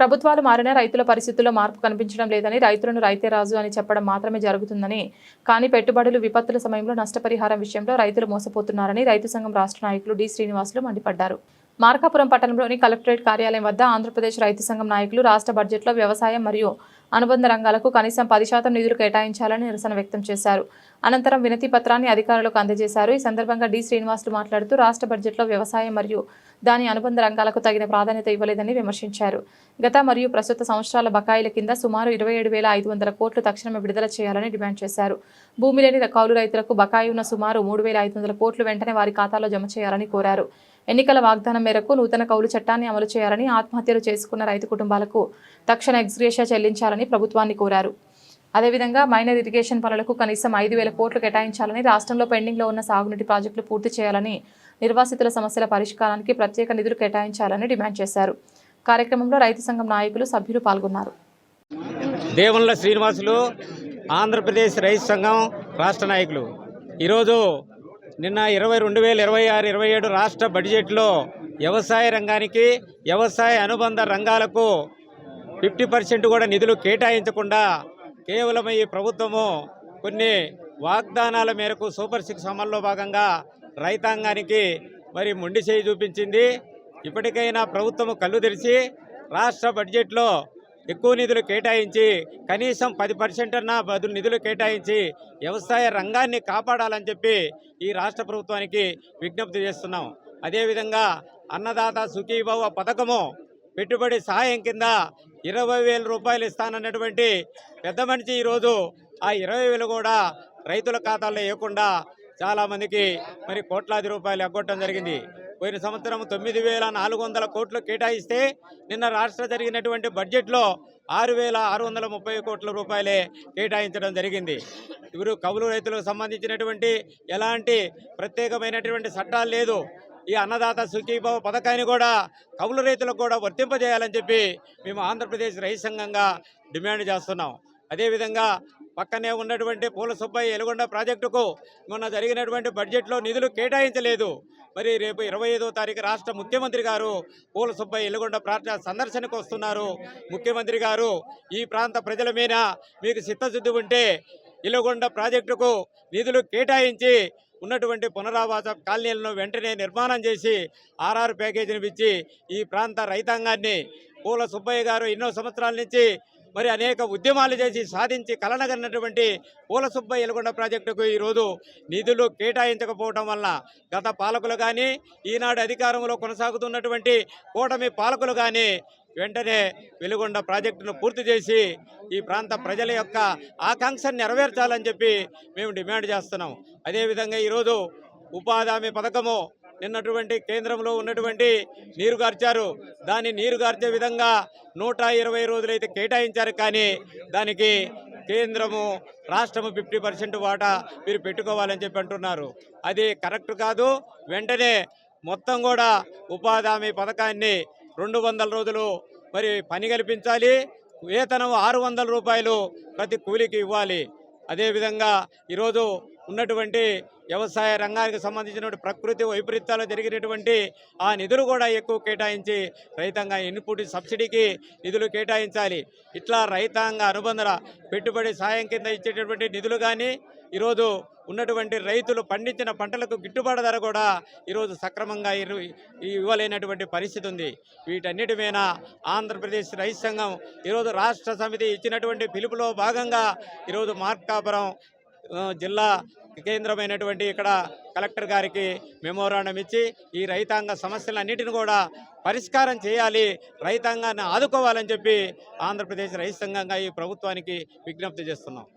ప్రభుత్వాలు మారినా రైతుల పరిస్థితుల్లో మార్పు కనిపించడం లేదని, రైతులను రైతే రాజు అని చెప్పడం మాత్రమే జరుగుతుందని, కానీ పెట్టుబడులు విపత్తుల సమయంలో నష్టపరిహారం విషయంలో రైతులు మోసపోతున్నారని రైతు సంఘం రాష్ట్ర నాయకులు డి శ్రీనివాసులు మండిపడ్డారు. మార్కాపురం పట్టణంలోని కలెక్టరేట్ కార్యాలయం వద్ద ఆంధ్రప్రదేశ్ రైతు సంఘం నాయకులు రాష్ట్ర బడ్జెట్లో వ్యవసాయం మరియు అనుబంధ రంగాలకు కనీసం 10% నిధులు కేటాయించాలని నిరసన వ్యక్తం చేశారు. అనంతరం వినతి పత్రాన్ని అధికారులకు అందజేశారు. ఈ సందర్భంగా డి శ్రీనివాసులు మాట్లాడుతూ రాష్ట్ర బడ్జెట్లో వ్యవసాయం మరియు దాని అనుబంధ రంగాలకు తగిన ప్రాధాన్యత ఇవ్వలేదని విమర్శించారు. గత మరియు ప్రస్తుత సంవత్సరాల బకాయిల కింద సుమారు 27,500 కోట్లు తక్షణమే విడుదల చేయాలని డిమాండ్ చేశారు. భూమి లేని కౌలు రైతులకు బకాయి ఉన్న సుమారు 3,500 కోట్లు వెంటనే వారి ఖాతాలో జమ చేయాలని కోరారు. ఎన్నికల వాగ్దానం మేరకు నూతన కౌలు చట్టాన్ని అమలు చేయాలని, ఆత్మహత్యలు చేసుకున్న రైతు కుటుంబాలకు తక్షణ ఎక్స్గ్రేషియా చెల్లించాలని ప్రభుత్వాన్ని కోరారు. అదేవిధంగా మైనర్ ఇరిగేషన్ పనులకు కనీసం 5,000 కోట్లు కేటాయించాలని, రాష్ట్రంలో పెండింగ్లో ఉన్న సాగునీటి ప్రాజెక్టులు పూర్తి చేయాలని, నిర్వాసితుల సమస్యల పరిష్కారానికి ప్రత్యేక నిధులు కేటాయించాలని డిమాండ్ చేశారు. కార్యక్రమంలో రైతు సంఘం నాయకులు, సభ్యులు పాల్గొన్నారు. దేవుళ్ళ శ్రీనివాసులు, ఆంధ్రప్రదేశ్ రైతు సంఘం రాష్ట్ర నాయకులు. ఈరోజు నిన్న 2026-27 రాష్ట్ర బడ్జెట్లో వ్యవసాయ రంగానికి, వ్యవసాయ అనుబంధ రంగాలకు 50% కూడా నిధులు కేటాయించకుండా కేవలం ఈ ప్రభుత్వము కొన్ని వాగ్దానాల మేరకు సూపర్ 6 అమల్లో భాగంగా రైతాంగానికి మరి మొండి చేయి చూపించింది. ఇప్పటికైనా ప్రభుత్వము కళ్ళు తెరిచి రాష్ట్ర బడ్జెట్లో ఎక్కువ నిధులు కేటాయించి కనీసం 10% అన్నా బదులు నిధులు కేటాయించి వ్యవసాయ రంగాన్ని కాపాడాలని చెప్పి ఈ రాష్ట్ర ప్రభుత్వానికి విజ్ఞప్తి చేస్తున్నాం. అదేవిధంగా అన్నదాత సుఖీభవ పథకము పెట్టుబడి సహాయం కింద 20,000 రూపాయలు ఇస్తానన్నటువంటి పెద్ద మనిషి ఈరోజు ఆ 20,000 కూడా రైతుల ఖాతాల్లో వేయకుండా చాలామందికి మరి కోట్లాది రూపాయలు ఎగ్గొట్టడం జరిగింది. పోయిన సంవత్సరం 9,400 కోట్లు కేటాయిస్తే నిన్న రాష్ట్ర జరిగినటువంటి బడ్జెట్లో 6,630 కోట్ల రూపాయలే కేటాయించడం జరిగింది. ఇప్పుడు కౌలు రైతులకు సంబంధించినటువంటి ఎలాంటి ప్రత్యేకమైనటువంటి చట్టాలు లేదు. ఈ అన్నదాత సుఖీభవ పథకాన్ని కూడా కౌలు రైతులకు కూడా వర్తింపజేయాలని చెప్పి మేము ఆంధ్రప్రదేశ్ రైతు సంఘంగా డిమాండ్ చేస్తున్నాం. అదేవిధంగా పక్కనే ఉన్నటువంటి పూల సుబ్బయ్య ఎలుగొండ ప్రాజెక్టుకు మొన్న జరిగినటువంటి బడ్జెట్లో నిధులు కేటాయించలేదు. మరి రేపు 25వ తారీఖు రాష్ట్ర ముఖ్యమంత్రి గారు పూల సుబ్బయ్య ఎలుగొండ ప్రాంత సందర్శనకు వస్తున్నారు. ముఖ్యమంత్రి గారు ఈ ప్రాంత ప్రజల మీద మీకు చిత్తశుద్ధి ఉంటే ఎలుగొండ ప్రాజెక్టుకు నిధులు కేటాయించి ఉన్నటువంటి పునరావాస కాలనీలను వెంటనే నిర్మాణం చేసి ఆర్ఆర్ ప్యాకేజీని ఇచ్చి ఈ ప్రాంత రైతాంగాన్ని పూల సుబ్బయ్య గారు ఎన్నో సంవత్సరాల నుంచి మరి అనేక ఉద్యమాలు చేసి సాధించి కలనగన్నటువంటి పూల సుబ్బయ్య ఎలుగొండ ప్రాజెక్టుకు ఈరోజు నిధులు కేటాయించకపోవడం వల్ల గత పాలకులు కానీ ఈనాడు అధికారంలో కొనసాగుతున్నటువంటి కూటమి పాలకులు కానీ వెంటనే వెలుగొండ ప్రాజెక్టును పూర్తి చేసి ఈ ప్రాంత ప్రజల యొక్క ఆకాంక్షను నెరవేర్చాలని చెప్పి మేము డిమాండ్ చేస్తున్నాం. అదేవిధంగా ఈరోజు ఉపాధి హామీ పథకము నిన్నటువంటి కేంద్రంలో ఉన్నటువంటి నీరుగార్చారు. దాన్ని నీరుగార్చే విధంగా 120 రోజులైతే కేటాయించారు. కానీ దానికి కేంద్రము రాష్ట్రము 50% వాటా మీరు పెట్టుకోవాలని చెప్పి అంటున్నారు. అది కరెక్ట్ కాదు. వెంటనే మొత్తం కూడా ఉపాధి హామీ పథకాన్ని 200 రోజులు మరి పని కల్పించాలి. వేతనం 600 రూపాయలు ప్రతి కూలీకి ఇవ్వాలి. అదేవిధంగా ఈరోజు ఉన్నటువంటి వ్యవసాయ రంగానికి సంబంధించినటువంటి ప్రకృతి వైపరీత్యాలు జరిగినటువంటి ఆ నిధులు కూడా ఎక్కువ కేటాయించి రైతాంగ ఇన్పుట్ సబ్సిడీకి నిధులు కేటాయించాలి. ఇట్లా రైతాంగ అనుబంధ పెట్టుబడి సాయం కింద ఇచ్చేటటువంటి నిధులు కానీ ఈరోజు ఉన్నటువంటి రైతులు పండించిన పంటలకు గిట్టుబాటు ధర కూడా ఈరోజు సక్రమంగా ఇవ్వలేనటువంటి పరిస్థితి ఉంది. వీటన్నిటి మీద ఆంధ్రప్రదేశ్ రైతు సంఘం ఈరోజు రాష్ట్ర సమితి ఇచ్చినటువంటి పిలుపులో భాగంగా ఈరోజు మార్కాపురం జిల్లా కేంద్రమైనటువంటి ఇక్కడ కలెక్టర్ గారికి మెమోరాండం ఇచ్చి ఈ రైతాంగ సమస్యలన్నిటిని కూడా పరిష్కారం చేయాలి, రైతాంగాన్ని ఆదుకోవాలని చెప్పి ఆంధ్రప్రదేశ్ రైతు సంఘంగా ఈ ప్రభుత్వానికి విజ్ఞప్తి చేస్తున్నాం.